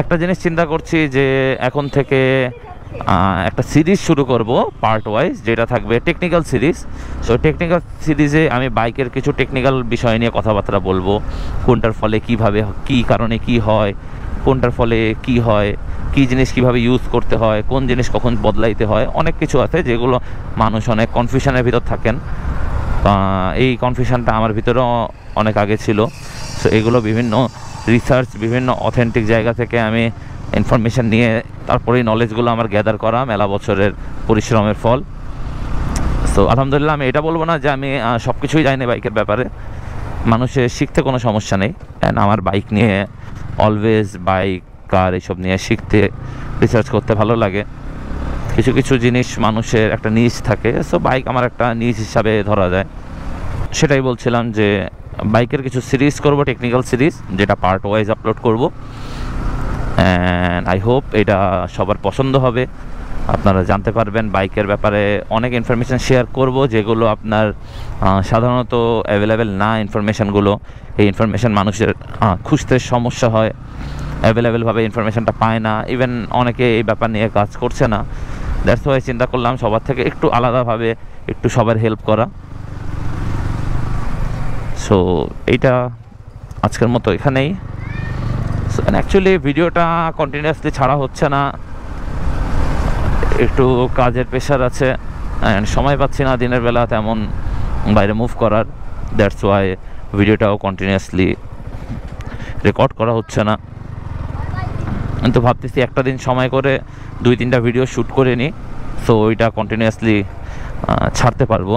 একটা জিনিস চিন্তা করছি যে এখন থেকে একটা সিরিজ শুরু করব পার্ট ওয়াইজ, যেটা থাকবে টেকনিক্যাল সিরিজ। সো টেকনিক্যাল সিরিজে আমি বাইকের কিছু টেকনিক্যাল বিষয় নিয়ে কথাবার্তা বলবো, কোনটার ফলে কিভাবে, কী কারণে কি হয়, কোনটার ফলে কি হয়, কী জিনিস কিভাবে ইউজ করতে হয়, কোন জিনিস কখন বদলাইতে হয়, অনেক কিছু আছে যেগুলো মানুষ অনেক কনফিউশনের ভিতর থাকেন। এই কনফিউশনটা আমার ভিতরেও অনেক আগে ছিল। সো এগুলো বিভিন্ন রিসার্চ, বিভিন্ন অথেন্টিক জায়গা থেকে আমি ইনফরমেশান নিয়ে তারপরে এই নলেজগুলো আমার গ্যাদার করা মেলা বছরের পরিশ্রমের ফল। সো আলহামদুলিল্লাহ, আমি এটা বলবো না যে আমি সব কিছুই জানি বাইকের ব্যাপারে। মানুষের শিখতে কোনো সমস্যা নেই, অ্যান্ড আমার বাইক নিয়ে অলওয়েজ, বাইক, কার এইসব নিয়ে শিখতে, রিসার্চ করতে ভালো লাগে। কিছু কিছু জিনিস মানুষের একটা নিজ থাকে, সো বাইক আমার একটা নিজ হিসাবে ধরা যায়। সেটাই বলছিলাম যে বাইকের কিছু সিরিজ করব, টেকনিক্যাল সিরিজ, যেটা পার্ট ওয়াইজ আপলোড করব। অ্যান্ড আই হোপ এটা সবার পছন্দ হবে। আপনারা জানতে পারবেন বাইকের ব্যাপারে অনেক ইনফরমেশান শেয়ার করব, যেগুলো আপনার সাধারণত অ্যাভেলেবেল না। ইনফরমেশানগুলো, এই ইনফরমেশান মানুষের খুঁজতে সমস্যা হয়, অ্যাভেলেবেলভাবে ইনফরমেশানটা পায় না। ইভেন অনেকে এই ব্যাপার নিয়ে কাজ করছে না। দ্যাটস ওয়াই চিন্তা করলাম সবার থেকে একটু আলাদাভাবে একটু সবার হেল্প করা। সো এইটা আজকের মতো এখানেই। অ্যাকচুয়ালি ভিডিওটা কন্টিনিউয়াসলি ছাড়া হচ্ছে না, একটু কাজের প্রেশার আছে, অ্যান্ড সময় পাচ্ছি না দিনের বেলা তেমন বাইরে মুভ করার। দ্যাটস ওয়াই ভিডিওটাও কন্টিনিউয়াসলি রেকর্ড করা হচ্ছে না। কিন্তু ভাবতেছি একটা দিন সময় করে 2-3টা ভিডিও শ্যুট করে নিই, সো ওইটা কন্টিনিউয়াসলি ছাড়তে পারবো।